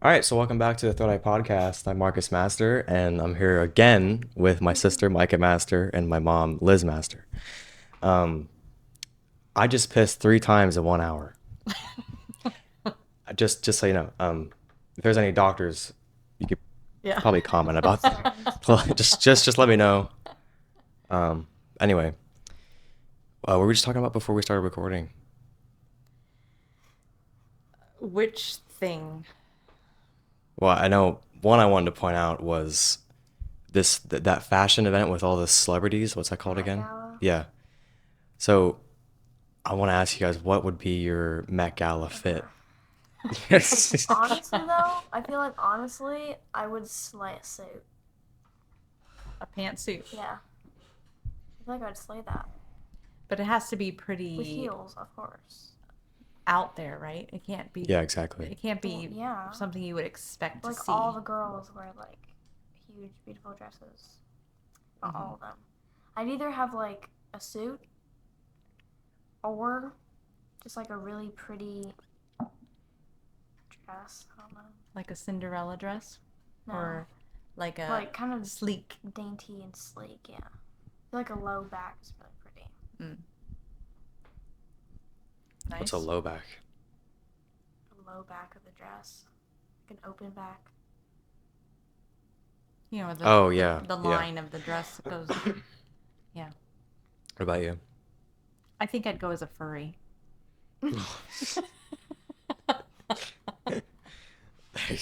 All right, so welcome back to the Third Eye Podcast. I'm Marcus Master, and I'm here again with my sister Micah Master and my mom Liz Master. Um, I just pissed 3 times in 1 hour. Just so you know, if there's any doctors, you could Yeah. probably comment about that. just let me know. Um, anyway, what were we just talking about before we started recording? Which thing? Well, I know one I wanted to point out was that fashion event with all the celebrities. What's that The called Met again? Gala. Yeah. So I want to ask you guys, what would be your Met Gala fit? Honestly, though, I feel like I would slay a suit. A pantsuit. Yeah, I feel like I'd slay that But it has to be with pretty heels, of course. out there, right? It can't be. Yeah, exactly. It can't Well, be yeah, something you would expect to like see. all the girls wear like huge, beautiful dresses. Not all of them. I'd either have like a suit or just like a really pretty dress. I don't know. Like a Cinderella dress, No, or like a like kind of sleek. dainty and sleek. Yeah, I feel like a low back is really pretty. Mm, What's nice. a low back? The low back of the dress, like an open back. You know, Oh, yeah, the yeah. line of the dress goes. Yeah. What about you? I think I'd go as a furry.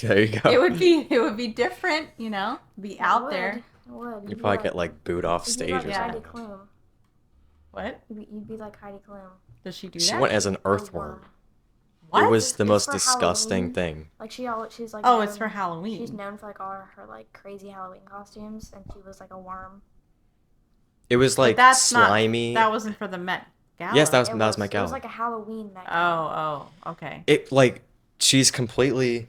There you go. It would be different, be out there. It would. You You'd be probably like, get like booed off you'd be stage like or Yeah. Heidi something. Klum. What? You'd be like Heidi Klum. Does she do She that? went as an Or earthworm. worm. What? It was the It's most for disgusting Halloween. thing. Like she's like. Oh, known, it's for Halloween. She's known for like all her like crazy Halloween costumes, and she was like a worm. It was But like that's slimy. not. That wasn't for the Met Gala. Yes, that was It Met was Gala. like a Halloween Met Gala. Oh, okay. It like she's completely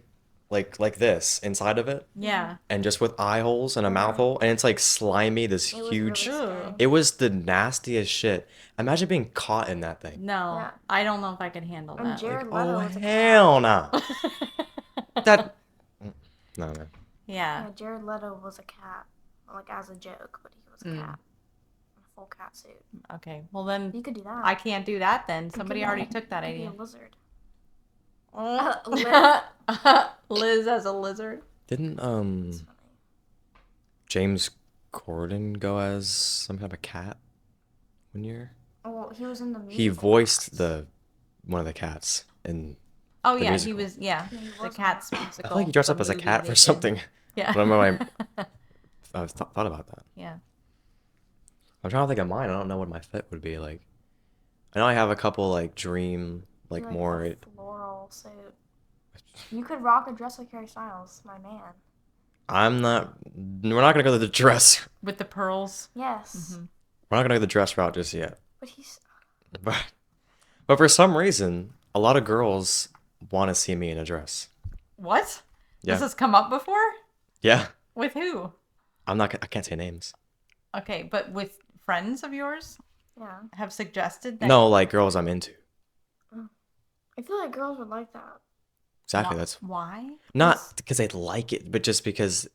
like this inside of it, Yeah. and just with eye holes and a mouth hole, and it's like slimy. This It was huge. really Ugh. scary. It was the nastiest shit. Imagine being caught in that thing. No, Yeah. I don't know if I could handle And that. Jared Like, Leto oh was a hell cat. no. That no man. Yeah. Yeah, Jared Leto was a cat, like as a joke, but he was a cat in a full cat suit. Okay. Well then, You could do that. I can't do that. Then somebody You could already took that be idea. a lizard. Liz as a lizard. Didn't It's funny. James Corden go as some kind of a cat one year? Well, he was in the musical. He voiced Cats. one of the cats in Oh the yeah, musical. he was. Yeah, Yeah, he the was Cats on it. I musical. feel like he dressed the up as a movie cat they for did. something. Yeah. But I remember I've thought about that. Yeah. I'm trying to think of mine. I don't know what my fit would be like. I know I have a couple like dream like Like more. a floral suit. You could rock a dress like Harry Styles, my man. I'm not. We're not gonna go to the dress. With the pearls. Yes, We're not gonna go the dress route just yet. but he's. But for some reason, a lot of girls want to see me in a dress. What? Yeah. This has come up before? Yeah. With who? I can't say names. Okay, but with friends of yours Yeah, have suggested that. No, like girls I'm into. I feel like girls would like that. Exactly. Why? That's Why? not because they like it, but just because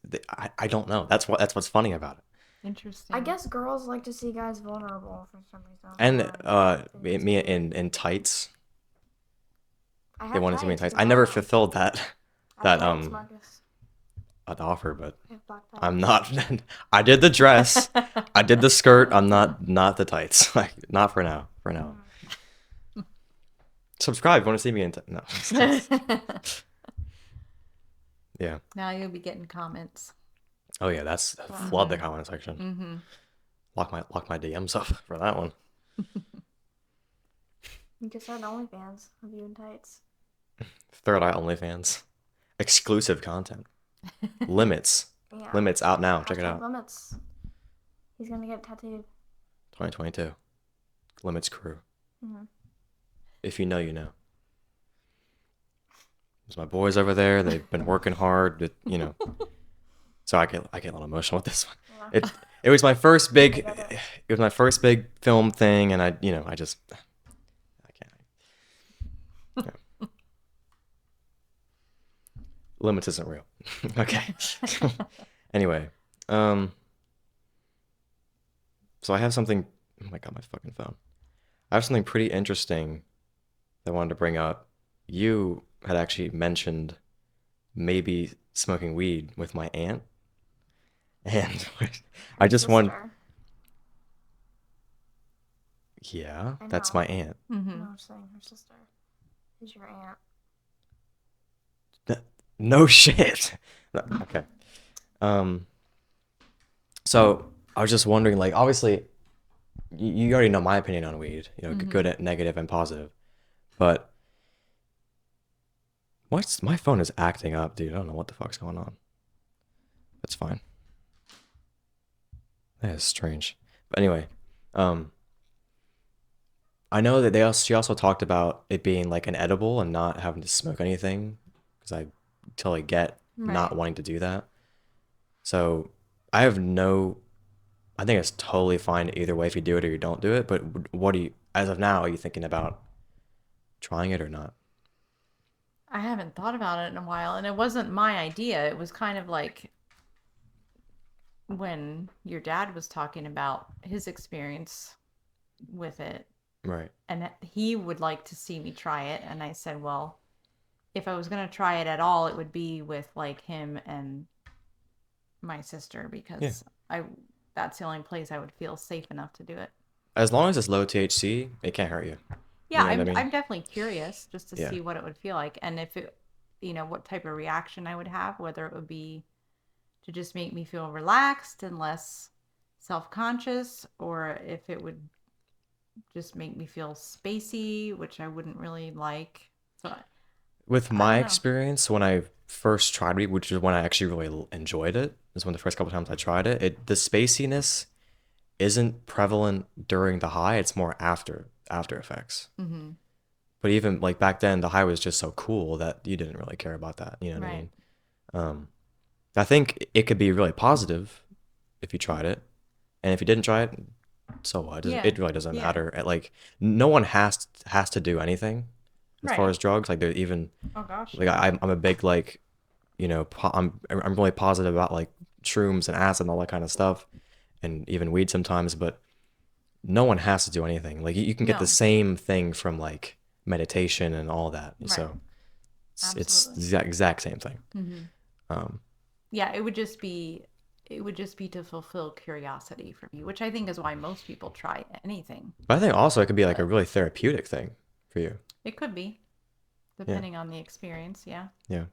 I don't know. That's what's funny about it. Interesting. I guess girls like to see guys vulnerable for some reason. And me in tights. I They have wanted to see me in tights. as I never well. fulfilled that I have that tights, Marcus. offer, but I have black tights. I'm not. I did the dress. I did the skirt. I'm not the tights. Like not for now. For now. Subscribe if you want to see me in no. Yeah. Now you'll be getting comments. Oh yeah, that's flood the comment section. Mm-hmm. Lock my DMs up for that one. You can start OnlyFans of you in tights. Third Eye OnlyFans. Exclusive content. Limits. Yeah. Limits out now. Check it Hashtag out. Limits. He's gonna get tattooed. 2022. Limits crew. Mhm. If you know, you know. There's my boys over there. They've been working hard. So I get a little emotional with this one. Yeah. It was my first big. I get it. It was my first big film thing, and I just I can't. Yeah. limits isn't real. Okay. Anyway, um, so I have something. Oh my God, my fucking phone. I have something pretty interesting that I wanted to bring up. You had actually mentioned maybe smoking weed with my aunt, and I Her just want. sister. Yeah, I that's know. my aunt. Mm-hmm. No, I'm saying her sister is your aunt. Th- No shit. Okay. Um, so I was just wondering, like, obviously, you already know my opinion on weed, Mm-hmm. good, negative, and positive. But my phone is acting up, dude. I don't know what the fuck's going on. That's fine. That is strange. But anyway, um, I know that she also talked about it being like an edible and not having to smoke anything because I totally get not Right. wanting to do that. So I have no, I think it's totally fine either way if you do it or you don't do it. But what do you, as of now, are you thinking about trying it or not? I haven't thought about it in a while, and it wasn't my idea. It was kind of like when your dad was talking about his experience with it, Right. and he would like to see me try it. And I said, well, if I was going to try it at all, it would be with like him and my sister Yeah. because I that's the only place I would feel safe enough to do it. As long as it's low THC, it can't hurt you. Yeah, You know what I mean? I'm definitely curious just to Yeah. see what it would feel like and if it, what type of reaction I would have, whether it would be to just make me feel relaxed and less self-conscious, or if it would just make me feel spacey, which I wouldn't really like. So With I my don't know. experience, when I first tried weed, which is when I actually really enjoyed it, is when the first couple times I tried it, the spaciness isn't prevalent during the high. It's more after effects. Mm-hmm. But even like back then, the high was just so cool that you didn't really care about that. You know what I Right. mean? Um, I think it could be really positive if you tried it, and if you didn't try it, so what? Yeah. It really doesn't Yeah. matter. Like no one has to do anything as far Right. as drugs. Like they're even Oh gosh, like no. I'm a big like I'm really positive about like shrooms and acid and all that kind of stuff, and even weed sometimes. But no one has to do anything. Like you can get the No. same thing from like meditation and all that. Right. So it's Absolutely. the exact same thing. Mm-hmm. Um, Yeah, it would just be to fulfill curiosity for me, which I think is why most people try anything. but I think also it could be like a But really therapeutic thing for you. it could be, Yeah, depending on the experience. Yeah. yeah.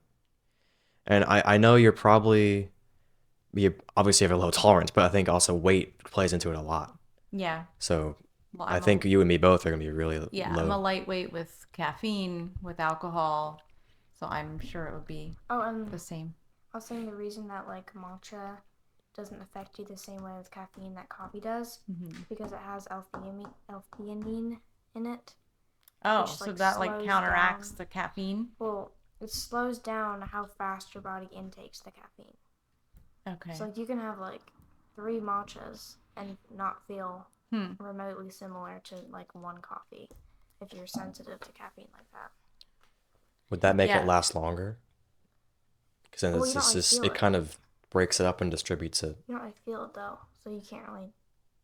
And I know you obviously have a low tolerance, but I think also weight plays into it a lot. Yeah. So Well, I think you and me both are gonna be really I'm a low. lightweight with caffeine, with alcohol, so I'm sure it would be Oh, and the same. I was saying the reason that like matcha doesn't affect you the same way with caffeine that coffee does Hmm. because it has L-theanine in it, Oh, which so like that like slows counteracts down. the caffeine? Well, it slows down how fast your body intakes the caffeine. Okay. So like you can have like 3 matchas and not feel Hmm. remotely similar to like one coffee if you're sensitive to caffeine like that. Would that make it Yeah. last longer? Because then Well, you don't really feel it it. kind of breaks it up and distributes it. You don't really feel it though, so you can't really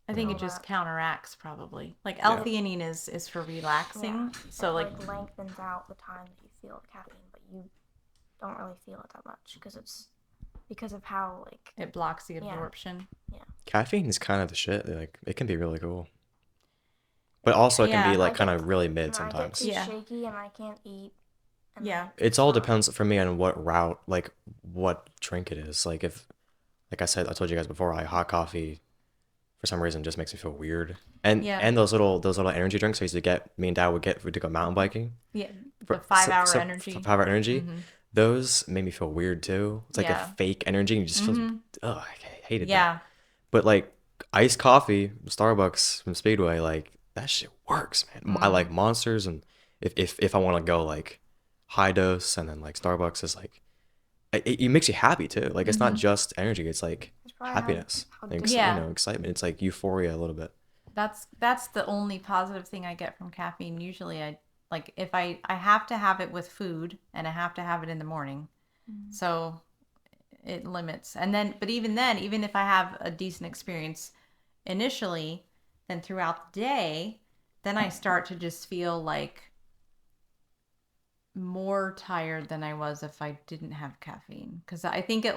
I think it feel Mm, just that. counteracts probably. Like yeah. It L-theanine is for yeah, relaxing. So it like like lengthens out the time that you feel the caffeine, but you don't really feel it that much because of how like it blocks the yeah absorption. yeah. Caffeine is kind of the shit. Like it can be really cool, but also it can be Yeah. like kind of really mid I get sometimes. too Yeah. shaky and I can't eat and Yeah. like It's all stop. depends for me on what route, like what drink it is. Like if, like I said, I told you guys before, like hot coffee for some reason just makes me feel weird. Yeah. And those little energy drinks I used to get, me and Dad would get to go mountain biking Yeah. The for 5 hour energy. 5 hour energy. Mm-hmm. Those made me feel weird too. It's like a Yeah. fake energy, and you just feel, Mm-hmm. oh, I hated that. Yeah. But like iced coffee, Starbucks from Speedway, like that shit works, man. I like Mm-hmm. Monsters, and if I want to go like high dose, and then like Starbucks is like it makes you happy too. Like it's not Mm-hmm. just energy; it's like That's probably happiness, how and Yeah. excitement. It's like euphoria a little bit. That's the only positive thing I get from caffeine. Usually I like if I have to have it with food and I have to have it in the morning. So it limits. And then, but even then, even if I have a decent experience initially, then throughout the day, then I start to just feel like more tired than I was if I didn't have caffeine. Because I think it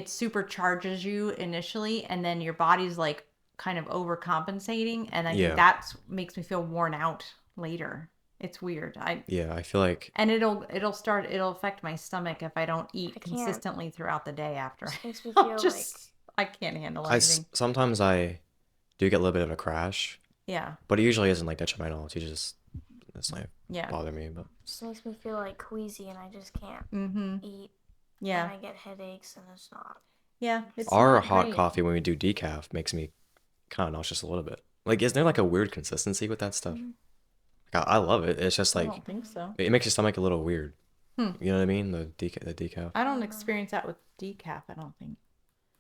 supercharges you initially, and then your body's like kind of overcompensating, and I think Yeah. that's makes me feel worn out later. It's weird. I Yeah, I feel like and it'll affect my stomach if I don't eat I can't. consistently throughout the day after. Just makes me I'll feel just I can't handle I anything. sometimes I do get a little bit of a crash, Yeah. but it usually isn't like detrimental. It's not Yeah. bother me, but just makes me feel like queasy, and I just can't eat. Yeah. And I get headaches, and it's not. Yeah. It's our not hot great. coffee when we do decaf makes me kind of nauseous a little bit. Like, isn't there like a weird consistency with that stuff? Like, I love it. It's just I like don't think so. it makes your stomach a little weird. Hmm. You know what I mean? The decaf. I don't experience that with decaf, I don't think.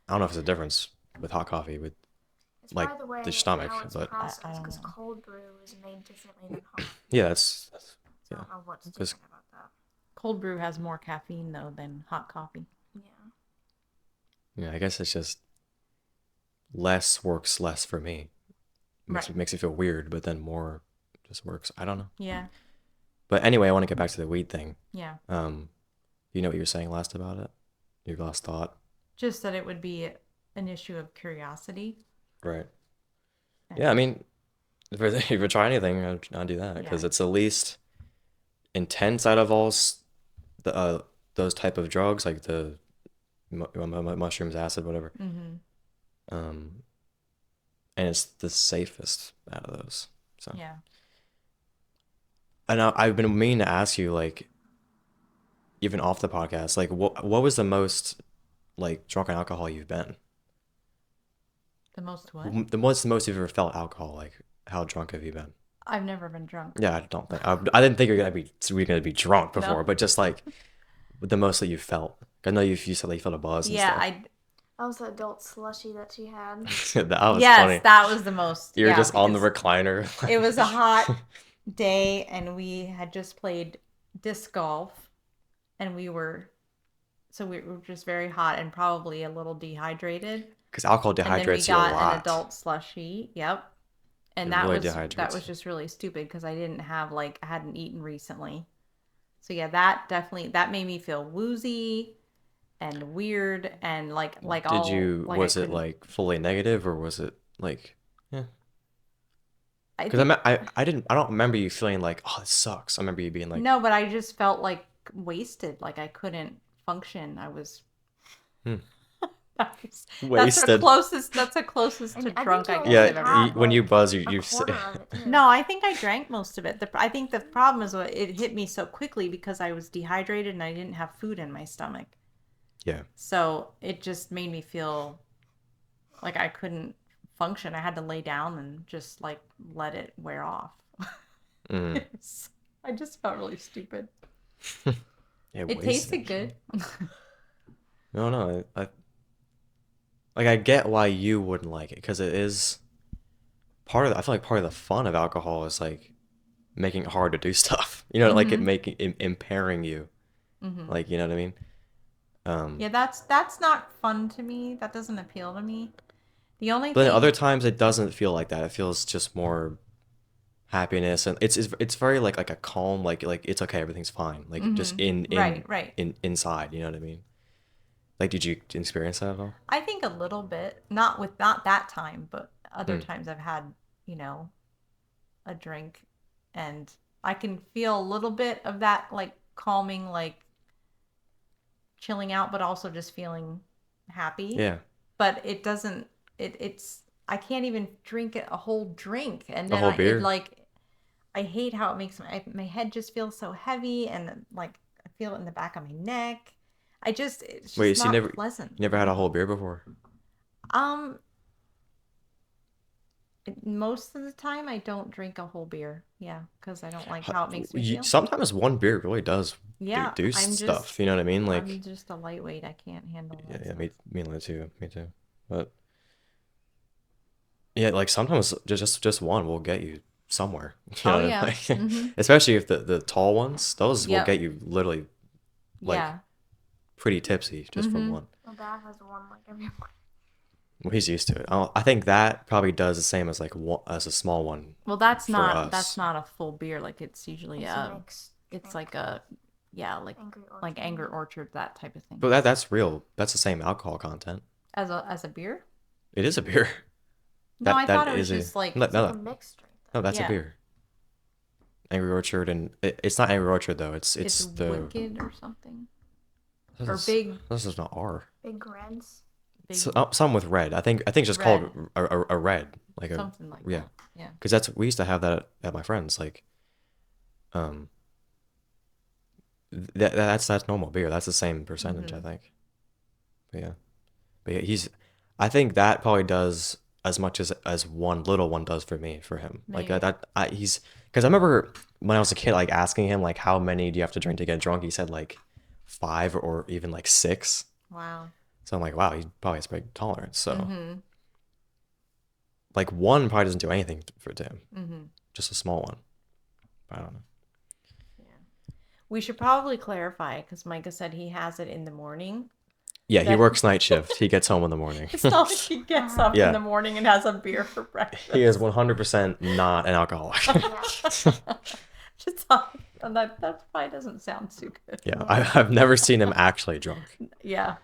I don't know if it's a difference with hot coffee with It's like by the way the stomach, how it's but processed, I don't because know. cold brew is made differently than hot. yeah, that's So yeah. I don't know what's 'Cause- different about that. Cold brew has more caffeine though than hot coffee. Yeah. yeah. I guess it's just less works less for me. Right. Makes it feel weird, but then more just works. I don't know. Yeah. But anyway, I want to get back to the weed thing. Yeah. You know what you were saying last about it? Your last thought. Just that it would be an issue of curiosity. Right. Yeah, I mean, if you try anything, I'll do that because Yeah. it's the least intense out of all those type of drugs, like the mushrooms, acid, whatever. Um, and it's the safest out of those. So, Yeah. and I've been meaning to ask you, like, even off the podcast, like, what was the most like drunk on alcohol you've been? The most what? What's the most you've ever felt alcohol? Like, how drunk have you been? I've never been drunk. Yeah, I don't think I didn't think we were gonna be drunk before, No. but just like the most that you felt. I know you said that you felt a buzz and Yeah, stuff. That was the adult slushy that she had. That was yes, funny. that was the most. You were yeah, just on the because recliner. It was a hot day, and we had just played disc golf, and we were just very hot and probably a little dehydrated. Because alcohol And then we dehydrates you a got lot. an adult slushy. Yep. And It that really was dehydrates you. just really stupid because I hadn't eaten recently. So yeah, that made me feel woozy and weird and Was it couldn't- like fully negative or was it like, yeah? I Because think, I don't remember you feeling like, oh, this sucks. I remember you being like, no, but I just felt like wasted, like I couldn't function. I was Hmm. that's Wasted. That's the closest to And I drunk think I you guess only I've ever had, been. when you buzz, a you quarter of it, too. No, I think I drank most of it. I think the problem is it hit me so quickly because I was dehydrated and I didn't have food in my stomach. yeah. So it just made me feel like I couldn't function. I had to lay down and just like let it wear off. Mm. I just felt really stupid. Yeah, It tasted good. No, I get why you wouldn't like it because it is I feel like part of the fun of alcohol is like making it hard to do stuff. You know, like impairing you. Like, you know what I mean? Yeah, that's not fun to me. That doesn't appeal to me. The only But then thing other times it doesn't feel like that. It feels just more happiness and it's very like a calm like it's okay, everything's fine. Like just right. inside, you know what I mean? Like did you experience that at all? I think a little bit, not that time, but other Mm. times I've had, a drink and I can feel a little bit of that like calming, like chilling out, but also just feeling happy. Yeah. But it doesn't it's I can't even drink a whole drink and A then whole beer? I hate how it makes my head just feel so heavy and like I feel it in the back of my neck. It's just Wait, so not pleasant. you never had a whole beer before? Um, most of the time I don't drink a whole beer. Yeah, because I don't like how it makes me feel. Sometimes one beer really does Yeah, do stuff, you know what I mean? Like I'm just a lightweight. I can't handle that yeah, stuff. me too. But yeah, like sometimes just one will get you somewhere. You know Oh, what I yeah. mean? Mhm. Especially if the tall ones, those will Yep. get you literally like Yeah. pretty tipsy just from one. My dad has one like every morning. Well, he's used to it. I think that probably does the same as like as a small one Well, that's for not that's us. not a full beer. Like it's usually It's a mixed it's drink. like a Angry Orchard. like Angry Orchard, that type of thing. But that's real. That's the same alcohol content. As a beer? It is a beer. No, I thought it was is just like no, It's like a no, mixed drink. no, that's a Yeah. beer. Angry Orchard, and it's not Angry Orchard though. It's it's the Wicked or something. this Or is- big This is not R. Big Reds. Some with red. I think it's just called Red. a red, like a something like yeah. that. Yeah. Because that's we used to have that at my friends. Like, that's normal beer. That's the same percentage, I think. But yeah, I think that probably does as much as one little one does for me for him. Like Maybe. he's because I remember when I was a kid, like asking him like how many do you have to drink to get drunk. He said like 5 or even like 6. Wow. So I'm like, wow, he probably has big tolerance. So Mm-hmm. like one probably doesn't do anything for him. Mm-hmm. Just a small one. I don't know. We should probably clarify because Micah said he has it in the morning. Yeah, he That- works night shift. He gets home in the morning. It's not like he gets up Yeah. in the morning and has a beer for breakfast. He is 100% not an alcoholic. Just and that probably doesn't sound too good. Yeah, I've never seen him actually drunk. Yeah.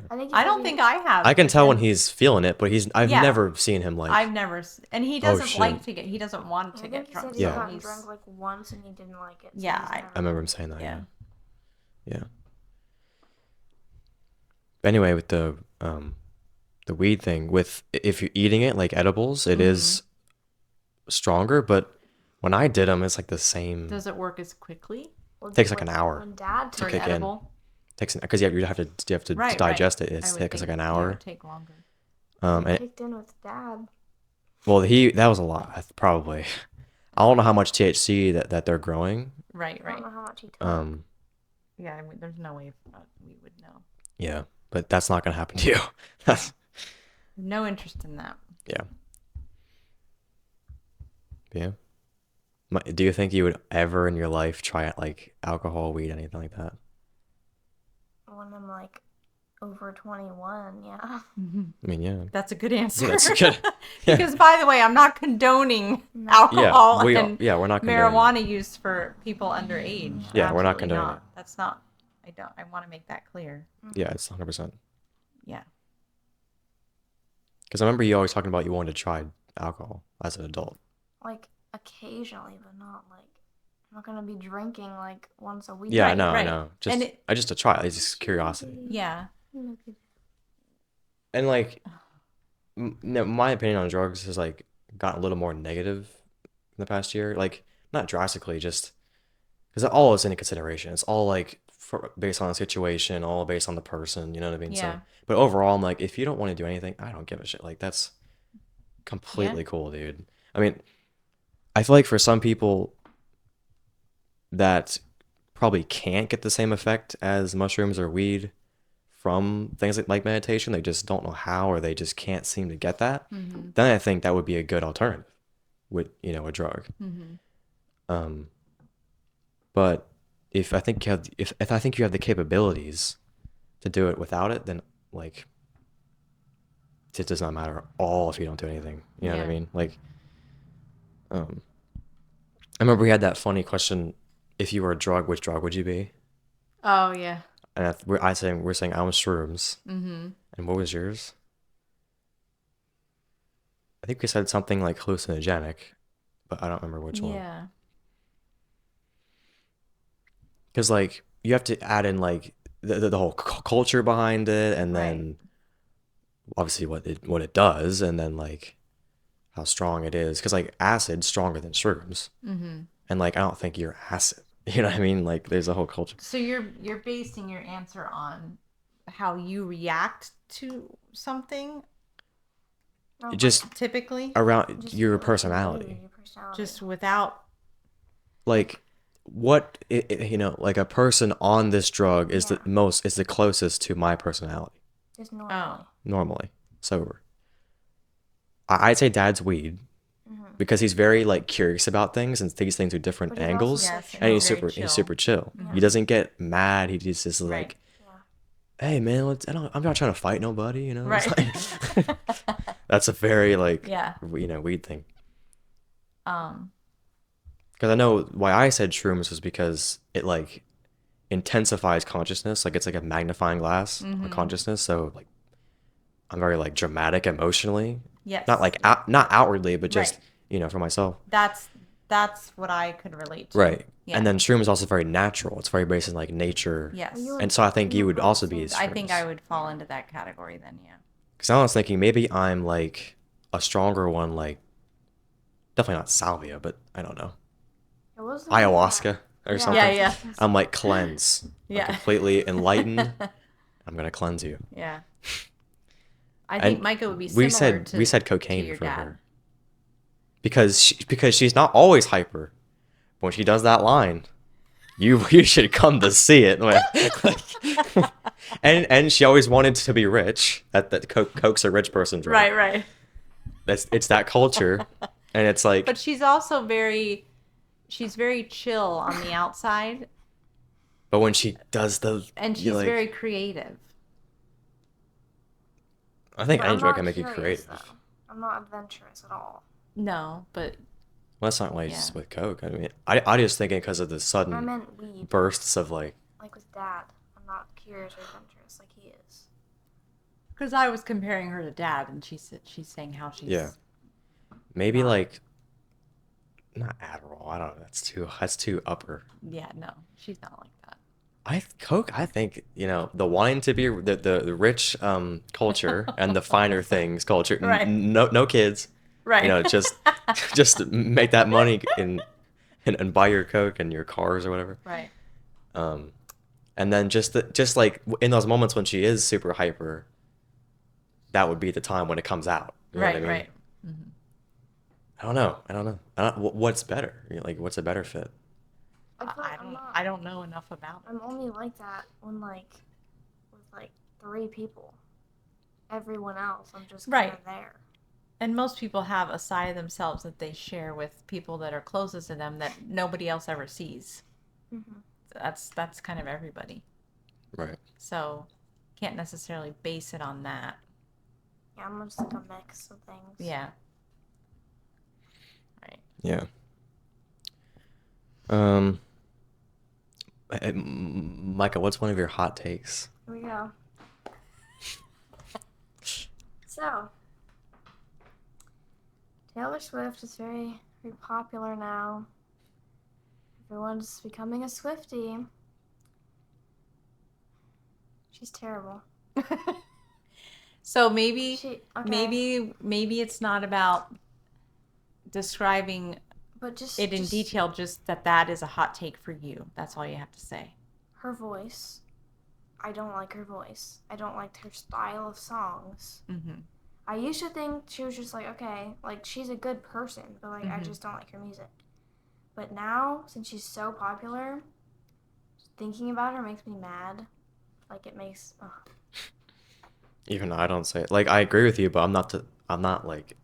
I think. I don't think I have. I can tell when because he's feeling it, but I've Yeah. never seen him like. I've never, and he doesn't shit. like to get. He doesn't want I to think get he drunk. said he Yeah. so got he's- drunk like once and he didn't like it. So Yeah, he's I never- I remember him saying that. Yeah. Yeah. But anyway, with the weed thing, with if you're eating it like edibles, it is stronger. But when I did them, it's like the same. Does it work as quickly Well, takes like an when- hour When Dad for took an kick in. edible? Takes because you have to Right, digest right. it. It I would takes like think an it hour. would take longer. And kicked in with Dad. well, that was a lot probably. I don't know how much THC that they're growing. Right, I don't right. know how much he took. Yeah, I mean, there's no way we would know. Yeah, but that's not gonna happen to you. That's No interest in that. yeah. Yeah. Do you think you would ever in your life try it like alcohol, weed, anything like that? When I'm like over 21, yeah. I mean, yeah. That's a good answer. That's good. Yeah. Because, by the way, I'm not condoning alcohol and we're not condoning it. marijuana use for people underage. Yeah, we're not Absolutely condoning not. it. That's not. I want to make that clear. Yeah, it's 100%. Yeah. Because I remember you always talking about you wanted to try alcohol as an adult. Like occasionally, but not like I'm not gonna be drinking like once a week. Yeah, Right, I right. know. And Just to try it. It's just curiosity. Yeah. And like, my opinion on drugs has like gotten a little more negative in the past year. Like, not drastically, just because all is in consideration. It's all like based on the situation, all based on the person. You know what I mean? Yeah. So, but overall, I'm like, if you don't want to do anything, I don't give a shit. Like, that's completely cool, dude. I mean, I feel like for some people that probably can't get the same effect as mushrooms or weed from things like meditation, they just don't know how, or they just can't seem to get that. Then I think that would be a good alternative with a drug. But if I think you have if I think you have the capabilities to do it without it, then like it does not matter at all if you don't do anything. You know what I Yeah. mean? Like, I remember we had that funny question: if you were a drug, which drug would you be? Oh yeah. And we're saying I'm shrooms. And what was yours? I think we said something like hallucinogenic, but I don't remember which one. Yeah. Because like you have to add in like the whole culture behind it, and then obviously what it does, and then like how strong it is. Because like acid's stronger than shrooms, and like I don't think you're acid. You know what I mean? Like there's a whole culture. So you're basing your answer on how you react to something No, Just typically, around just your like personality. your personality. just without. Like what like a person on this drug is the closest to my personality just normally. Oh. normally sober. I'd say Dad's weed because he's very like curious about things and sees things through different But he's also angles, so Yes, chill. and he's very super chill. He doesn't get mad. He just is like Yeah. hey man, I'm not trying to fight nobody, you know. It's Right. like that's a very like Yeah. weird thing. Um, Because I know why I said shrooms was because it like intensifies consciousness, like it's like a magnifying glass on mm-hmm. consciousness. So like I'm very like dramatic emotionally, not Yes. like not outwardly, but Right. just for myself. That's what I could relate to. Right. Yeah. And then shroom is also very natural. It's very based in like nature. Yes. You And would so I think you would also be think as I think I shrooms. would fall Yeah. into that category then, yeah. Because I was thinking maybe I'm like a stronger one, like definitely not salvia, but I don't know. it was the one that Ayahuasca or yeah, Yeah, something. yeah. I'm like cleanse. I'm Yeah. completely enlightened. I'm gonna cleanse you. Yeah. I think And Micah would be we similar said we said to cocaine your for dad. her because she's not always hyper. But when she does that line, you should come to see it. And she always wanted to be rich. That Coke's a rich person drug. Right, right. It's that culture, and it's like, But she's also she's very chill on the outside, but when she does and you she's like, very creative. I think but I'm any drug not can make you curious creative. though. I'm not adventurous at all. No, but Well, that's not like yeah. just with Coke. I mean, I just thinking because of the I sudden meant weed. bursts of like, Like with dad. I'm not curious or adventurous like he is. because I was comparing her to dad, and she's saying how she's yeah, maybe not. like not Adderall. I don't know. That's too upper. Yeah, no, she's not like that. Coke. I think the wanting to be the rich culture and the finer things culture. Right. No kids. Right. Just just make that money and buy your Coke and your cars or whatever. Right. And then just like in those moments when she is super hyper, that would be the time when it comes out. You know what I Right, mean? right. Mm-hmm. I don't know. What's better? Like, what's a better fit? I feel like I'm not. I don't know enough about it. I'm only like that when with 3 people. Everyone else, I'm just kind Right. of there. And most people have a side of themselves that they share with people that are closest to them that nobody else ever sees. Mm-hmm. That's kind of everybody. Right. So can't necessarily base it on that. Yeah, I'm just like a mix of things. Yeah. Right. Yeah. Micah, what's one of your hot takes? Here we go. So, Taylor Swift is very, very popular now. Everyone's becoming a Swiftie. She's terrible. So maybe Okay. maybe it's not about describing But just it in detail, just that is a hot take for you. That's all you have to say. her voice. I don't like her voice. I don't like her style of songs. Mm-hmm. I used to think she was just like, okay, like she's a good person, but like I just don't like her music. But now, since she's so popular, thinking about her makes me mad. Like it makes. Ugh. Even though I don't say it. Like I agree with you, but I'm not like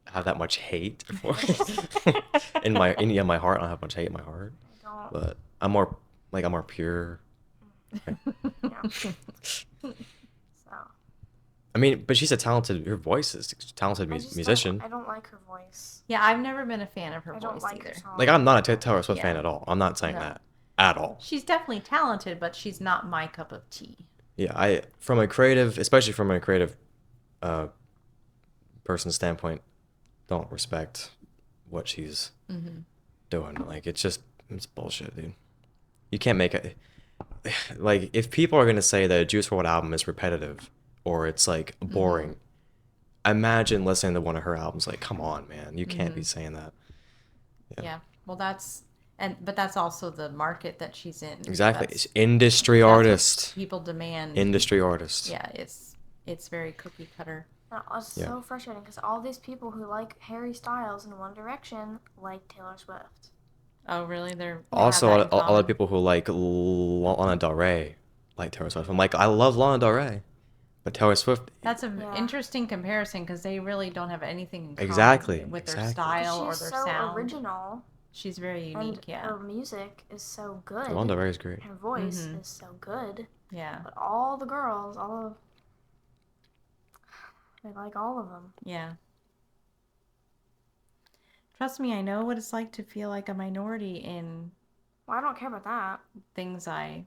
have that much hate for in my heart. I don't have much hate in my heart, I don't. but I'm more pure. Yeah. So I mean, but she's a talented. Her voice is a talented I just musician. I don't like her voice. Yeah, I've never been a fan of her I don't voice like her either. songs. Like I'm not a Taylor Swift Yeah. fan at all. I'm not saying No. that at all. She's definitely talented, but she's not my cup of tea. Yeah, from a creative, especially from a creative uh person standpoint, don't respect what she's doing. Like it's bullshit, dude. You can't make it like if people are gonna say that a Juice WRLD album is repetitive or it's like boring, imagine listening to one of her albums. Like, come on, man, you can't be saying that. Yeah. Well, but that's also the market that she's in. Exactly, That's, it's industry that's what artist, people demand. industry artist. Yeah, it's very cookie cutter. And it's Yeah. so frustrating because all these people who like Harry Styles in One Direction like Taylor Swift. Oh, really? They're Also, have that in a lot common? of people who like Lana Del Rey like Taylor Swift. I'm like, I love Lana Del Rey, but Taylor Swift. That's an Yeah. interesting comparison because they really don't have anything in common Exactly, with their exactly. style or She's their so sound. original. She's very And unique, yeah. her music is so good. Wanda is great. Her voice Mhm. is so good. Yeah. But all the girls, they like all of them. Yeah. Trust me, I know what it's like to feel like a minority in Well, I don't care about that. things I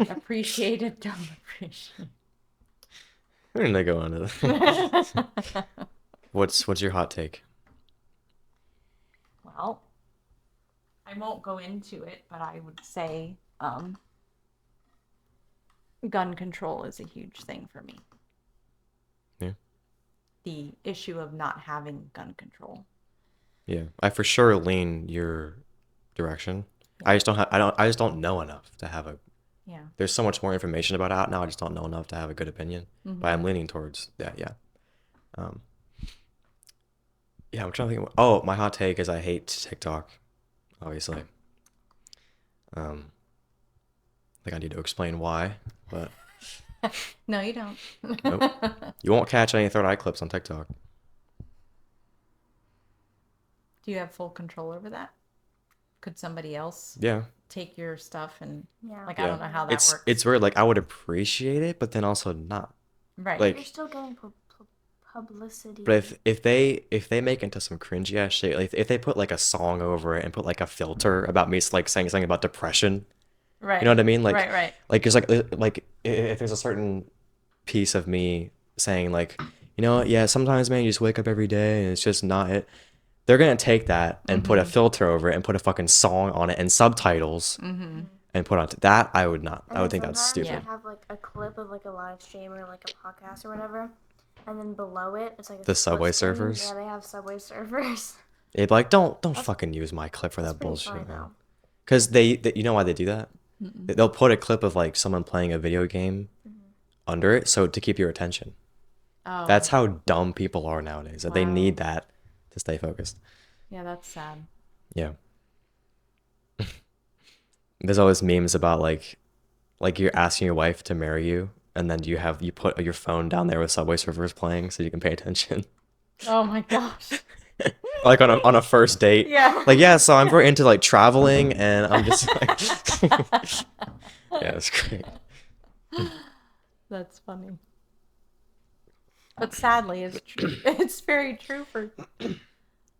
appreciate and don't appreciate. We're gonna go on to that. What's your hot take? Well, I won't go into it, but I would say gun control is a huge thing for me. Yeah. The issue of not having gun control. Yeah, I for sure lean your direction. Yeah. I just don't know enough to have a. Yeah. There's so much more information about it out now. I just don't know enough to have a good opinion. But I'm leaning towards that. Yeah. Um. Yeah, I'm trying to think. Oh, my hot take is I hate TikTok. Obviously. Like I need to explain why, but No, you don't. nope. You won't catch any third eye clips on TikTok. Do you have full control over that? Could somebody else Yeah. take your stuff and Yeah. like I Yeah. don't know how that works. It's weird. Like I would appreciate it, but then also not. Right. Like You're still getting publicity. But if they make into some cringy ass shit, like if they put like a song over it and put like a filter about me like saying something about depression, Right. you know what I mean? Like right. like it's like if there's a certain piece of me saying like, you know, yeah, sometimes man, you just wake up every day and it's just not it. They're gonna take that and put a filter over it and put a fucking song on it and subtitles and put on that. I would not. And I would then think that's sometimes stupid. they have like a clip of like a live stream or like a podcast or whatever, and then below it it's like a The split Subway screen. Surfers? Yeah, they have Subway Surfers. It'd be like, don't fucking use my clip for That's that pretty bullshit, funny man. though. Because you know why they do that? They'll put a clip of like someone playing a video game under it, so to keep your attention. Oh. That's how dumb people are nowadays. That they Wow. need that to stay focused. Yeah, that's sad. Yeah. There's always memes about like you're asking your wife to marry you, and then you put your phone down there with Subway Surfers playing so you can pay attention. Oh my gosh. Like on a first date. Yeah. Like yeah, so I'm very into like traveling, and I'm just like, yeah, it's great. That's funny. But sadly, it's true. It's very true for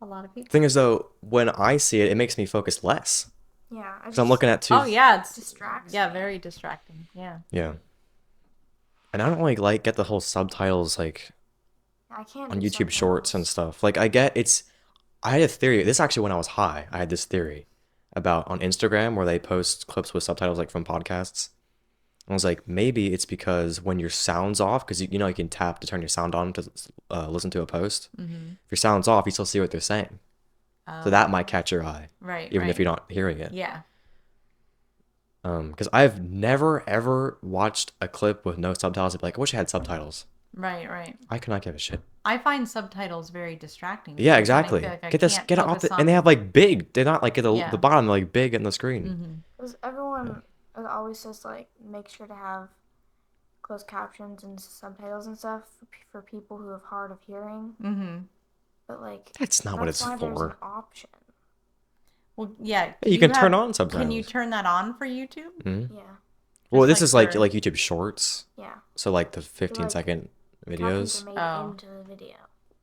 a lot of people. Thing is though, when I see it, it makes me focus less. Yeah, I So I'm looking at two. Oh yeah, it's distracts. yeah, very distracting. Yeah. Yeah. And I don't like get the whole subtitles like I can't on do YouTube Shorts and subtitles. stuff. Like I get it's I had a theory. This actually when I was high, I had this theory about on Instagram where they post clips with subtitles like from podcasts. I was like, maybe it's because when your sound's off, because you know you can tap to turn your sound on to listen to a post. If your sound's off, you still see what they're saying. So that might catch your eye, Right. even if right. you're not hearing it. Yeah. Because I've never ever watched a clip with no subtitles. I'd be like, I wish I had subtitles. Right. Right. I cannot give a shit. I find subtitles very distracting. Yeah, because then I exactly. feel like I Get this, can't get it off focus the, and they on- have like big. They're not like at Yeah. the bottom, they're like big in the screen. Because everyone always says like make sure to have closed captions and subtitles and stuff for people who have hard of hearing. Mm-hmm. But like That's not what it's why there's an for. option. Well, yeah. Yeah, you can turn on Can you subtitles. turn that on for YouTube? Mhm. Yeah, Well, Just this is like for- YouTube Shorts, yeah. so like the So, 15-second Captions videos, are made Oh. into the video.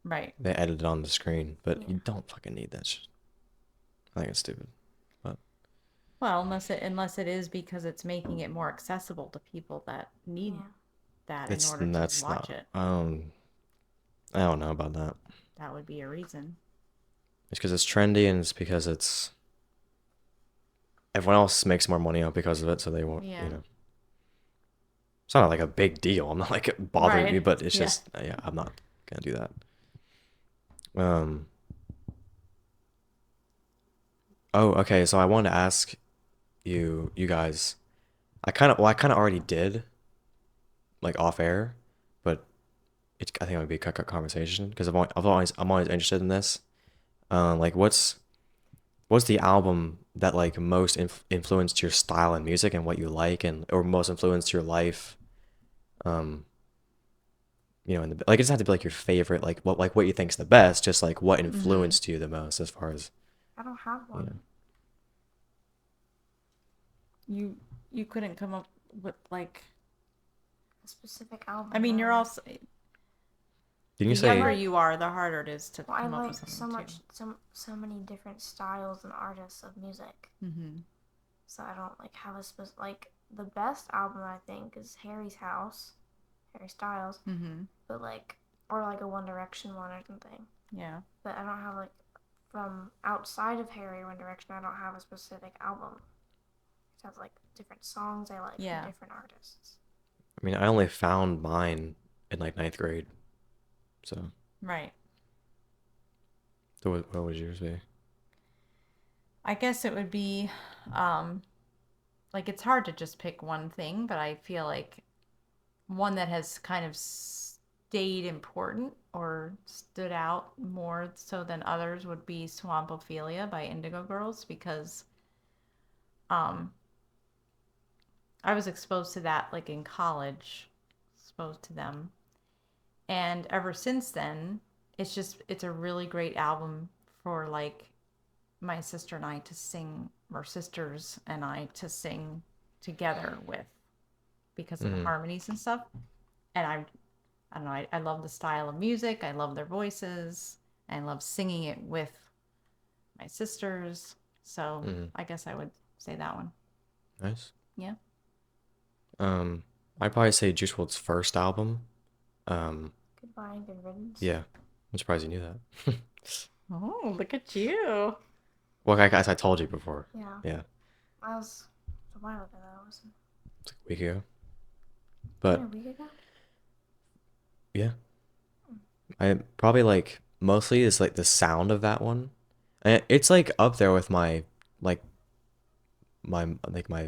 Right. they edit it on the screen, but Yeah. you don't fucking need that shit. I think it's stupid. Well, unless it is because it's making it more accessible to people that need Yeah. that It's in order that's to watch not. it. I don't know about that. That would be a reason. It's because it's trendy and it's because it's everyone else makes more money out because of it, so they won't. Yeah. You know, it's not like a big deal. I'm not like it bothering me, Right. but it's Yeah. just yeah, I'm not gonna do that. Oh, okay. So I wanted to ask you guys. I kind of already did, like off air, but I think it would be a cut conversation because I'm always interested in this. Like what's the album that like most influenced your style and music and what you like and or most influenced your life, you know, like it doesn't have to be like your favorite, like what you think's the best, just like what Mm-hmm. influenced you the most as far as, I don't have you know. one. You couldn't come up with like, A specific I album, mean, you're no. also Didn't you the I younger say, like you are, the harder it is to well, I come up with like something so too. much, so many different styles and artists of music. Mm-hmm. So I don't like have a specific like the best album I think is Harry's House, Harry Styles, Mm-hmm. but like or like a One Direction one or something. Yeah. But I don't have like from outside of Harry or One Direction. I don't have a specific album. It has like different songs I like from Yeah. different artists. I mean, I only found mine in like ninth grade. So, Right. so what would yours be? I guess it would be um like it's hard to just pick one thing, but I feel like one that has kind of stayed important or stood out more so than others would be Swamp Ophelia by Indigo Girls because um I was exposed to that like in college, exposed to them. And ever since then, it's a really great album for like my sister and I to sing, or sisters and I to sing together with because of the Mm, harmonies and stuff. And I don't know, I love the style of music. I love their voices. I love singing it with my sisters. So mm, I guess I would say that one. nice. Yeah. Um, I'd probably say Juice WRLD's first album. Um, Goodbye and Good Riddance. yeah, I'm surprised you knew that. Oh, look at you. Well, as I told you before. Yeah, Yeah, that was a while ago. That was it's like a week ago. only a But week ago. yeah, I probably like mostly is like the sound of that one. And it's like up there with like my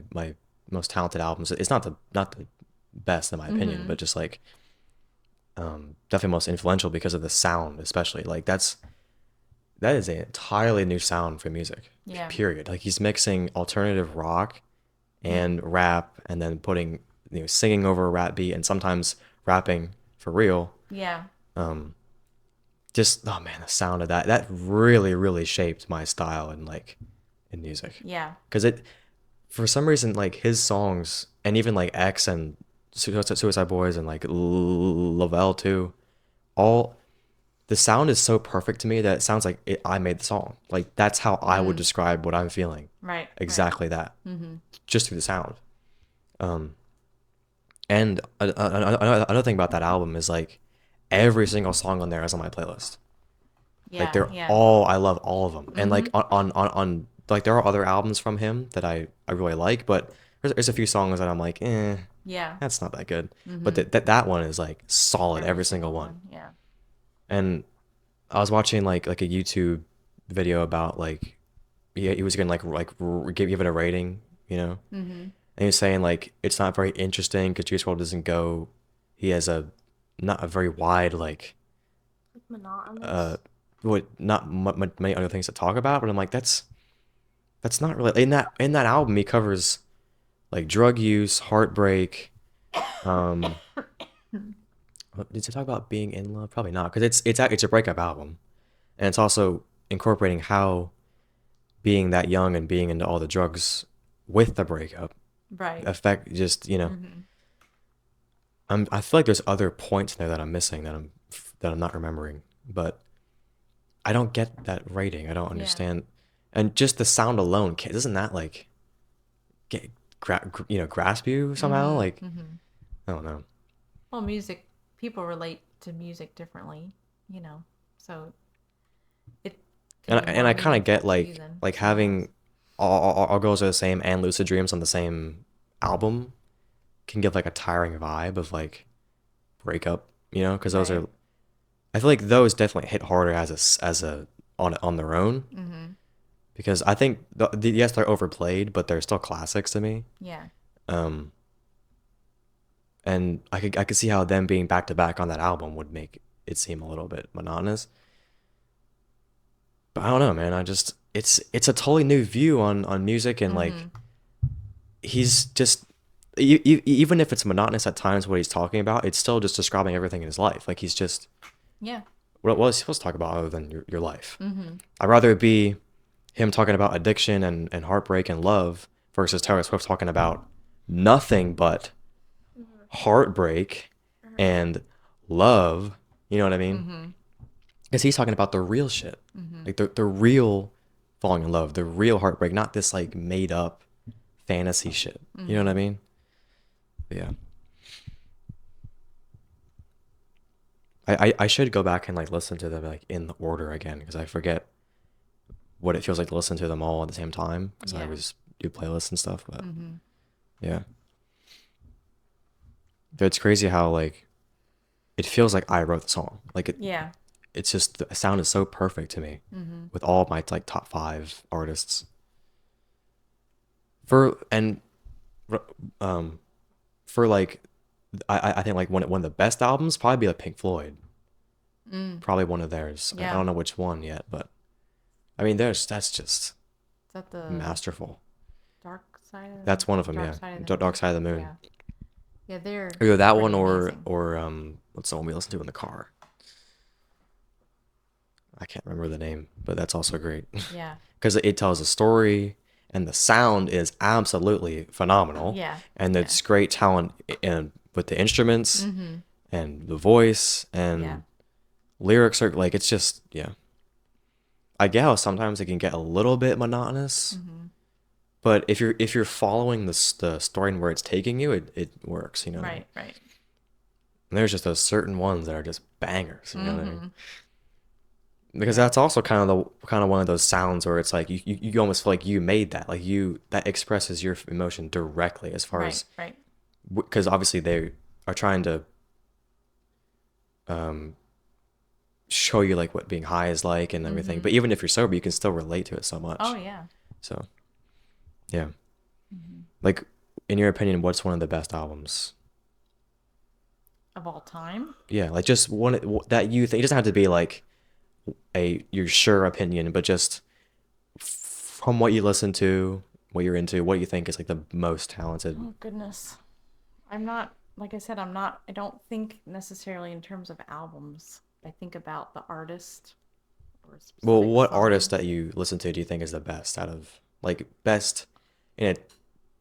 most talented albums. It's not the best in my opinion, Mm-hmm. but just like definitely most influential because of the sound, especially. Like that is an entirely new sound for music. Yeah. Period. Like he's mixing alternative rock Mm. and rap, and then putting singing over a rap beat, and sometimes rapping for real. Yeah. Um, just oh man, the sound of that really shaped my style and like in music, Yeah. because it for some reason like his songs and even like X and Suicide Boys and like Lavelle too, all the sound is so perfect to me that it sounds like I made the song. Like that's how I would Mm. describe what I'm feeling. Right. Right. Exactly that, Mm-hmm. just through the sound. Um, and another thing about that album is like every single song on there is on my playlist. Like Yeah. they're Yeah. all I love all of them. And Mm-hmm. like on like there are other albums from him that I really like, but there's a few songs that I'm like, Yeah. that's not that good. But Mm-hmm. that one is like solid, Every every single single one. one. Yeah. And I was watching like a YouTube video about like he was gonna give it a rating, you know, Mm-hmm. and he was saying like it's not very interesting because Juice WRLD doesn't go. He has a not a very wide like Like uh monotonous. what not many other things to talk about, but I'm like that's not really in that album. He covers like drug use, heartbreak. Um, did he talk about being in love? Probably not, because it's a breakup album, and it's also incorporating how being that young and being into all the drugs with the breakup Right. affect just Mm-hmm. I feel like there's other points there that I'm missing that I'm not remembering, but I don't get that rating. I don't Yeah. understand, and just the sound alone doesn't that like get grasp you somehow? Mm-hmm. Like Mm-hmm. I don't know. Well, music, people relate to music differently, so it can be And more I kind of get meaningful to you than like someone else. having all girls are the same and Lucid Dreams on the same album can give like a tiring vibe of like breakup, because those Right. are I feel like those definitely hit harder as a on their own, Mm-hmm. because I think yes they're overplayed but they're still classics to me. Yeah. Um, and I could see how them being back to back on that album would make it seem a little bit monotonous. But I don't know, man. I just it's a totally new view on music, and like Mm-hmm. he's just even if it's monotonous at times what he's talking about, it's still just describing everything in his life. Like he's just Yeah. what is he supposed to talk about other than your life? Mm-hmm. I'd rather it be him talking about addiction and heartbreak and love versus Taylor Swift talking about nothing but heartbreak and love. You know what I mean? Mm-hmm. Because he's talking about the real shit, Mm-hmm. like the real falling in love, the real heartbreak, not this like made up fantasy shit. You know what I mean? But yeah. I should go back and like listen to them like in the order again because I forget what it feels like to listen to them all at the same time because I Yeah. always do playlists and stuff. But Mm-hmm. yeah, but it's crazy how like it feels like I wrote the song. Like Yeah. it's just the sound is so perfect to me Mm-hmm. with all of my like top 5 artists for and um for like I think like one of the best albums probably be like Pink Floyd. Mm. Probably one of theirs. I Yeah. don't know which one yet, but I mean that's just Is that the masterful. dark side of That's one of them, dark yeah. side of the Dark moon? Side of the Moon. Yeah. Yeah, they're Either that one pretty amazing. or what's the one we listen to in the car? I can't remember the name, but that's also great Yeah. because it tells a story and the sound is absolutely phenomenal. Yeah. And Yeah. it's great talent in with the instruments Mm-hmm. and the voice and Yeah. lyrics are like it's just yeah. I get how sometimes it can get a little bit monotonous, Mm-hmm. but if you're following the story and where it's taking you, it works. You know what I mean? Right. Right. And there's just those certain ones that are just bangers. You know what I mean? Mm-hmm. Because Yeah. that's also kind of one of those sounds where it's like you almost feel like you made that, like you that expresses your emotion directly as far Right. as Right. because obviously they are trying to um show you like what being high is like and everything. Mm-hmm. But even if you're sober, you can still relate to it so much. Oh yeah. So yeah, Mm-hmm. like in your opinion, what's one of the best albums? Of all time. Yeah, like just one that you think it doesn't have to be like a your sure opinion, but just from what you listen to, what you're into, what you think is like the most talented. Oh goodness. I'm not like I said, I don't think necessarily in terms of albums. I think about the artist or a Well, specific what song. artist that you listen to do you think is the best out of like best in a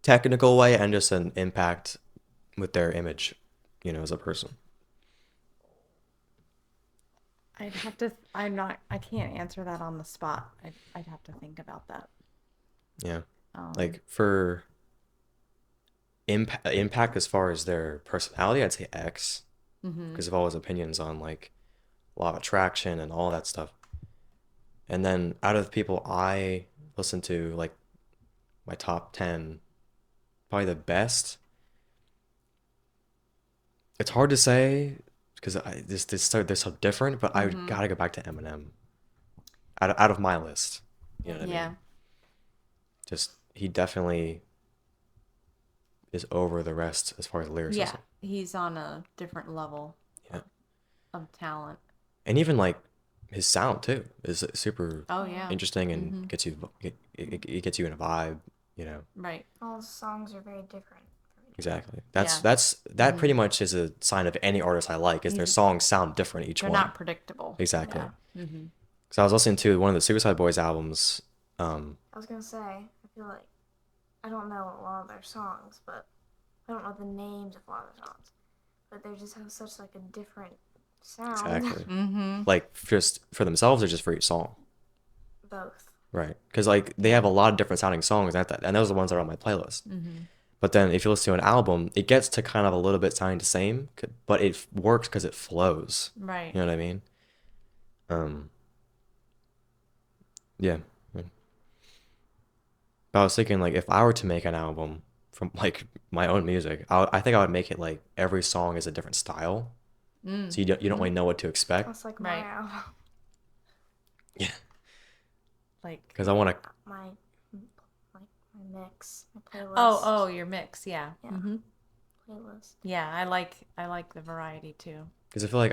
technical way and just an impact with their image, you know, as a person? I'd have to I can't answer that on the spot. I'd have to think about that. Yeah. Um Like for impact as far as their personality, I'd say X mm-hmm. because of all his opinions on like law of attraction and all that stuff. And then out of the people I listen to, like my top 10, probably the best. It's hard to say because they're so different, but I Mm-hmm. gotta go back to Eminem out of my list. You know what I Yeah. mean? Just he definitely is over the rest as far as Yeah. lyricism. He's on a different level Yeah. of talent. And even like his sound too is super Oh yeah. interesting and Mm-hmm. gets you it gets you in a vibe, you know. Right. All the songs are very different. Exactly. Yeah. That pretty much is a sign of any artist I like is their He's songs sound different each they're one. not predictable. Exactly. Yeah. Mm-hmm. Because I was listening to one of the Suicide Boys albums. I was gonna say, I feel like I don't know a lot of their songs, but I don't know the names of a lot of their songs. But they just have such like a different sound. Exactly. Mm-hmm. Like just for themselves or just for each song. Both. Right. Because like they have a lot of different sounding songs and those are the ones that are on my playlist. Mm-hmm. But then if you listen to an album, it gets to kind of a little bit sounding the same, but it works because it flows. Right. You know what I mean? Yeah. But I was thinking like if I were to make an album from like my own music, I think I would make it like every song is a different style, Mm. so you don't really know what to expect. That's like Right. my album. Yeah. Like Because I want to. My my mix, my playlist. oh your mix, yeah. Yeah. Mm-hmm. Playlist. Yeah, I like the variety too. Because I feel like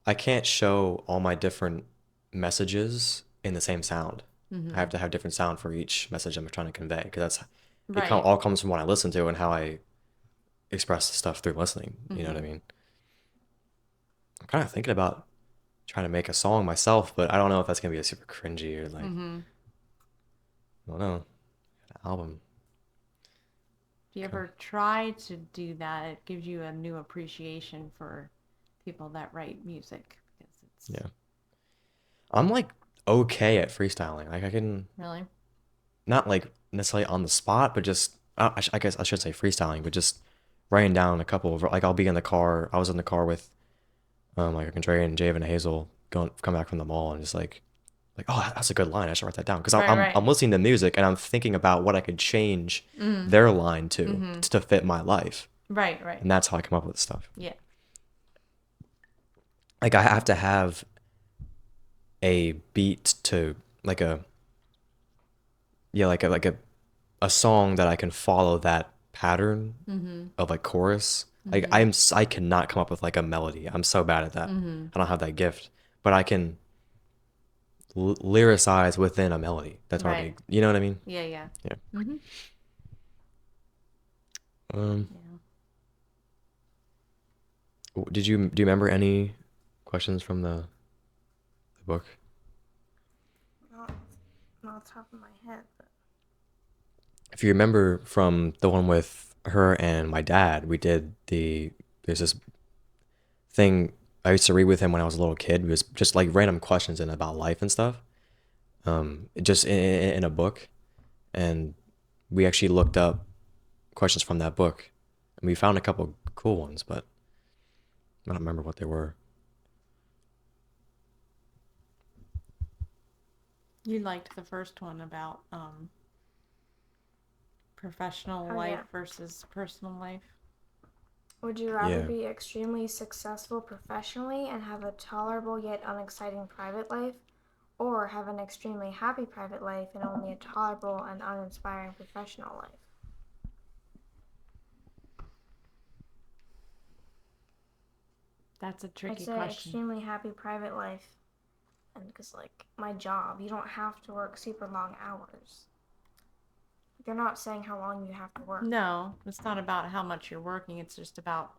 I can't show all my different messages in the same sound. Mm-hmm. I have to have different sound for each message I'm trying to convey because that's It kind Right. of all comes from what I listen to and how I express the stuff through listening. You know what I Mm-hmm. mean? I'm kind of thinking about trying to make a song myself, but I don't know if that's gonna be a super cringy or like, Mm-hmm. I don't know, an album. If you Okay. ever try to do that, it gives you a new appreciation for people that write music because it's Yeah. I'm like okay at freestyling. Like I can really. not like necessarily on the spot, but just I guess I should say freestyling, but just writing down a couple of like I'll be in the car. I was in the car with like Andrea and Javen and Hazel going come back from the mall and just like oh that's a good line. I should write that down because Right, I'm right. listening to music and I'm thinking about what I could change Mm. their line Mm-hmm. to fit my life, Right, right. and that's how I come up with stuff. Yeah. Like I have to have a beat to like a yeah like a song that I can follow that pattern Mm-hmm. of like chorus. Like Mm-hmm. I cannot come up with like a melody. I'm so bad at that. Mm-hmm. I don't have that gift, but I can lyricize within a melody that's Right. already, you know what I mean? Yeah, yeah. Yeah. Mm-hmm. Um, Yeah. do you remember any questions from the book? Not, not off the top of my head, but If you remember from the one with her and my dad, there's this thing I used to read with him when I was a little kid. It was just like random questions and about life and stuff. Just in a book, and we actually looked up questions from that book, and we found a couple cool ones, but I don't remember what they were. You liked the first one about professional oh life yeah. versus personal life. Would you rather Yeah. be extremely successful professionally and have a tolerable yet unexciting private life, or have an extremely happy private life and only a tolerable and uninspiring professional life? That's a I'd tricky say question. extremely happy private life, and because like my job, you don't have to work super long hours. They're not saying how long you have to work. No, it's not about how much you're working. It's just about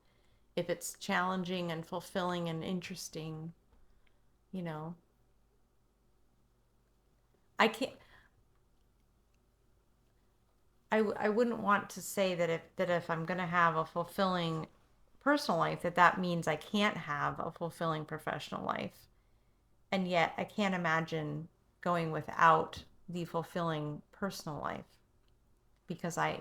if it's challenging and fulfilling and interesting, you know. I can't I wouldn't want to say that if I'm going to have a fulfilling personal life that means I can't have a fulfilling professional life. And yet I can't imagine going without the fulfilling personal life because I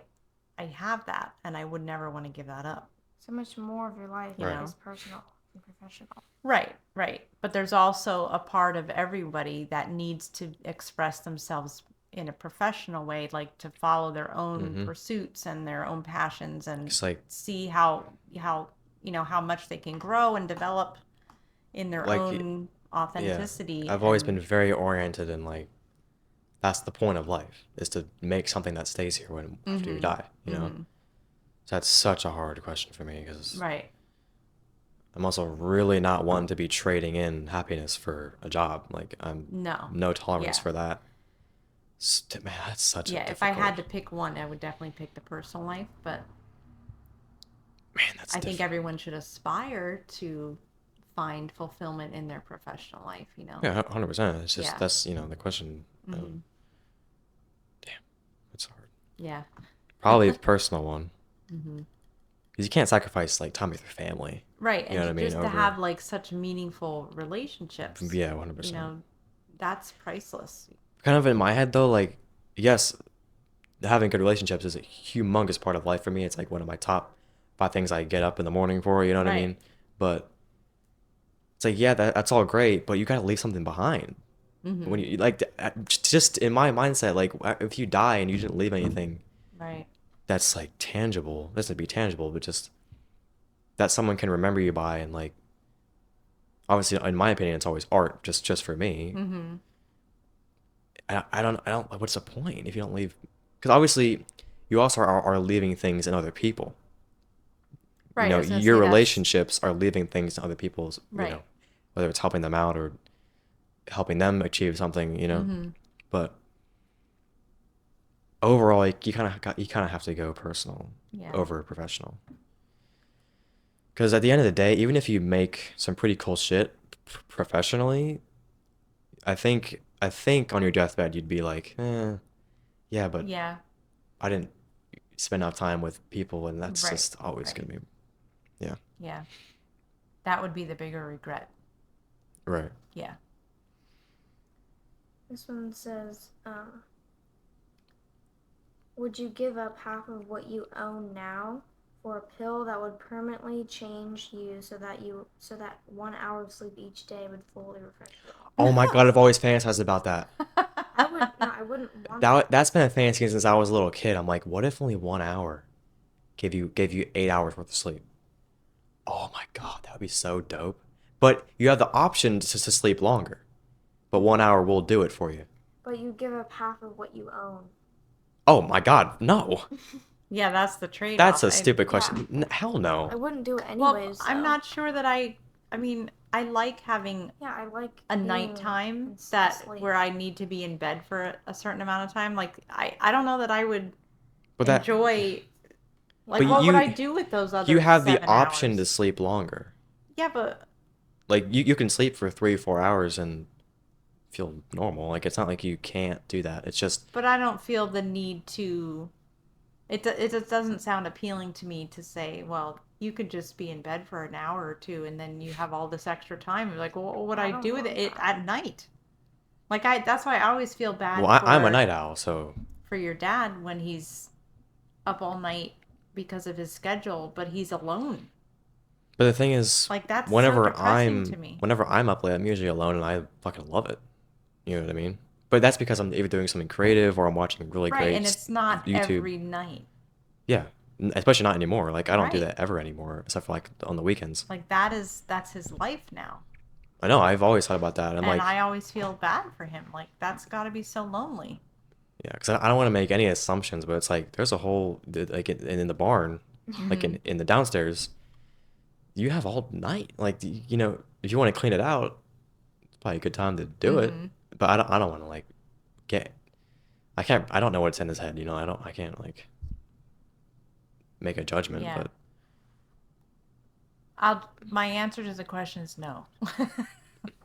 have that and I would never want to give that up, So much more of your life you Right. know. is personal and professional. Right, right. But there's also a part of everybody that needs to express themselves in a professional way, like to follow their own Mm-hmm. pursuits and their own passions and It's like see how how much they can grow and develop in their like own yeah. authenticity I've always been and very oriented in like that's the point of life is to make something that stays here when after you mhm die, you know? mhm So that's such a hard question for me because right. I'm also really not one to be trading in happiness for a job. Like I'm No. no tolerance Yeah. for that. Man, that's such a Yeah, if I had difficult. to pick one, I would definitely pick the personal life, but Man, that's I think difficult. everyone should aspire to find fulfillment in their professional life, you know? Yeah, 100%. It's just Yeah. that's the question. hmm Damn, it's hard. Yeah. Probably the personal one hmm because you can't sacrifice like time with your family. Right. You And know what I mean? just to Over have like such meaningful relationships, yeah, you 100%. know, that's priceless. Kind of in my head though, like yes, having good relationships is a humongous part of life for me. It's like one of my top five things I get up in the morning for. You know what I Right. mean? But it's like yeah, that's all great, but you gotta leave something behind. hmm When you like just in my mindset, like if you die and you didn't leave anything Right. that's like tangible, doesn't be tangible, but just that someone can remember you by, and like obviously in my opinion, it's always art, just for me. hmm I don't. What's the point if you don't leave? Because obviously, you also are leaving things in other people. You Right. I know, was gonna your say that's relationships are leaving things in other people's. You right. know, whether it's helping them out or helping them achieve something. You know, hmm but overall, like, you kind of have to go personal Yeah. over professional. Because at the end of the day, even if you make some pretty cool shit professionally, I think on your deathbed you'd be like, yeah, but Yeah. I didn't spend enough time with people, and that's Right. just always Right. gonna be, yeah, Yeah. That would be the bigger regret. right. Yeah. This one says, would you give up half of what you own now for a pill that would permanently change you so that 1 hour of sleep each day would fully refresh you? Oh my God, I've always fantasized about that. I wouldn't want that. That's been a fantasy since I was a little kid. I'm like, what if only 1 hour gave you 8 hours worth of sleep? Oh my God, that would be so dope. But you have the option to sleep longer, but 1 hour will do it for you. But you give up half of what you own. Oh my God, no. Yeah, that's the That's trade-off. a stupid Yeah, question. Hell no. I wouldn't do it Well, anyways, I'm though. not sure that I mean, I like having Yeah, I like a being nighttime that asleep. where I need to be in bed for a certain amount of time. Like I don't know that I would But that, enjoy but like what would I do with those you other have the 7 hours? option to sleep longer. Yeah, but Like you can sleep for 3 4 hours and feel normal. Like it's not like you can't do that. It's just I don't feel the need to it just doesn't sound appealing to me to say, well, you could just be in bed for an hour or two and then you have all this extra time. Like, well, what would I I don't do with want it that. at night? Like that's why I always feel bad well, I'm a night owl, so for your dad when he's up all night because of his schedule, but he's alone. but the thing is, Like that's so depressing to me. whenever I'm up late, I'm usually alone and I fucking love it. You know what I mean? But that's because I'm either doing something creative or I'm watching really Right, great and it's not YouTube. every night. Yeah, especially not anymore. Like I don't do Right. that ever anymore, except for like on the weekends. Like that's his life now. I know. I've always thought about that. I'm And like, I always feel bad for him. Like that's got to be so lonely. yeah, because I don't want to make any assumptions, but it's like there's a whole like in the barn, like Mhm. in the downstairs, you have all night. Like you know, if you want to clean it out, it's probably a good time to do it. Mhm. But I don't want to like get. I don't know what's in his head. You know, I can't like make a judgment. Yeah. But I'll my answer to the question is no.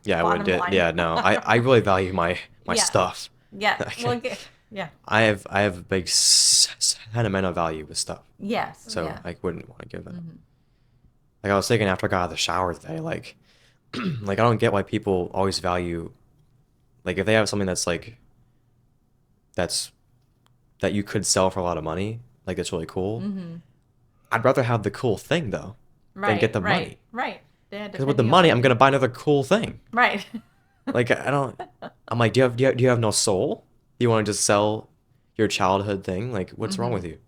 yeah, I would. Bottom line. Yeah, no, I really value my Yeah. stuff. Yeah. Well, Okay. yeah. I have a big sentimental value with stuff, Yes. so Yeah. I wouldn't want to give that up. Mhm. Like I was thinking after I got out of the shower today, like like I don't get why people always value like if they have something that's that you could sell for a lot of money, like that's really cool. Mhm. I'd rather have the cool thing though than get Right. the Right. money. Right. Yeah, Because with the depending money, I'm on gonna buy another cool thing. right. Like I don't. I'm like, do you have no soul? Do you want to just sell your childhood thing? Like, what's wrong with Mhm. you?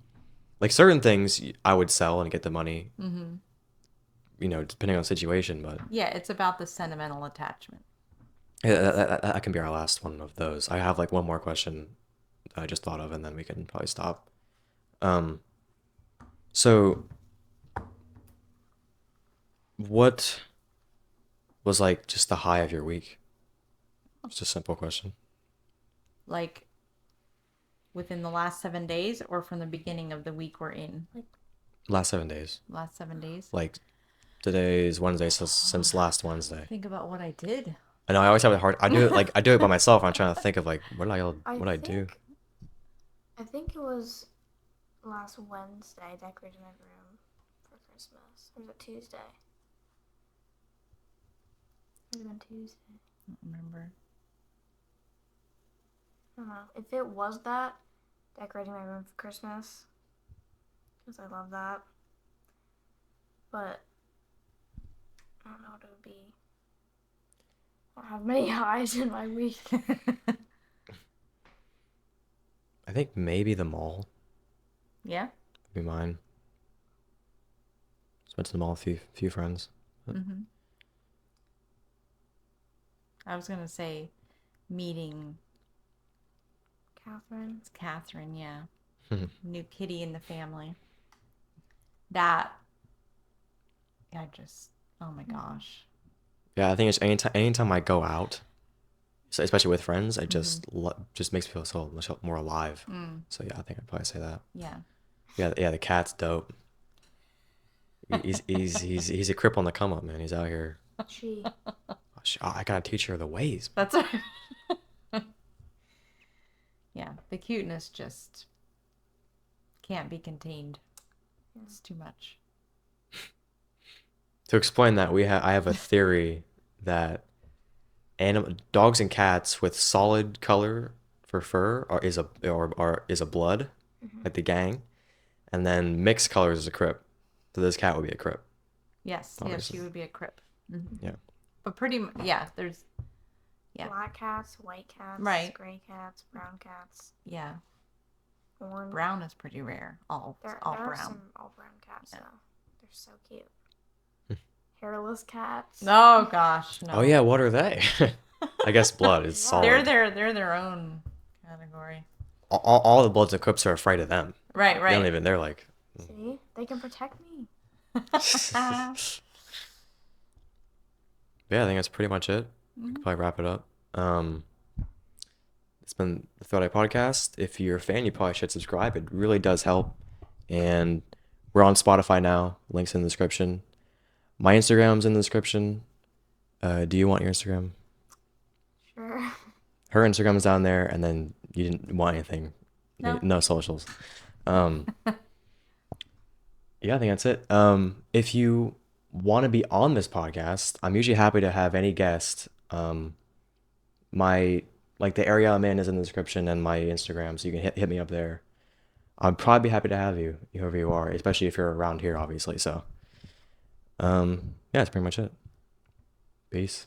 Like certain things I would sell and get the money, Mhm. you know, depending on the situation. But Yeah, it's about the sentimental attachment. yeah, that can be our last one of those. I have like one more question that I just thought of, and then we can probably stop. Um, so what was like just the high of your week? Just a simple question. Like within the last 7 days or from the beginning of the week we're in? Like Last 7 days. last 7 days? Like today's Wednesday, so since last Wednesday. Think about what I did. I know I always have it hard. I do it by myself. I'm trying to think of like I what I do. think I think it was last Wednesday I decorated my room for Christmas. Or was it Tuesday? It would have been Tuesday. I don't remember. I don't know. If it was that, decorating my room for Christmas, because I love that. But I don't know what it would be. I don't have many highs in my week. I think maybe the mall Yeah. would be mine. Just went to the mall with a few friends. Mm-hmm. I was gonna say meeting Catherine. it's Catherine, yeah. New kitty in the family. That I just oh my gosh. Yeah, I think it's anytime I go out, So especially with friends, it just makes me feel so much more alive. Mm, So yeah, I think I'd probably say that. yeah. Yeah, the cat's dope. He's a crip on the come up, man. He's out here. She. I gotta teach her the ways. That's right. Yeah, the cuteness just can't be contained. It's too much. To explain that, I have a theory that dogs and cats with solid color for fur is a blood, Mm-hmm. like the gang, and then mixed colors is a crip. So this cat would be a crip, Yes, yes, obviously. she would be a crip. Yeah. But yeah, there's, yeah, Black cats, white cats, Right. gray cats, brown cats, yeah. orange. Brown is pretty rare. All There brown. are some all brown cats Yeah. though. They're so cute. Hairless cats. Oh gosh, no. Oh yeah, what are they? I guess blood is solid. They're their own category. All the bloods and crips are afraid of them. Right, They don't right. even. They're like. See, they can protect me. Yeah, I think that's pretty much it. We could probably wrap it up. It's been the Third Eye Podcast. If you're a fan, you probably should subscribe. It really does help. And we're on Spotify now. Links in the description. My Instagram's in the description. Do you want your Instagram? Sure. Her Instagram's down there, and then you didn't want anything. No. No socials. Yeah, I think that's it. If you want to be on this podcast, I'm usually happy to have any guest. The area I'm in is in the description and my Instagram, so you can hit me up there. I'd probably be happy to have you, whoever you are, especially if you're around here, obviously. So, yeah, that's pretty much it. Peace.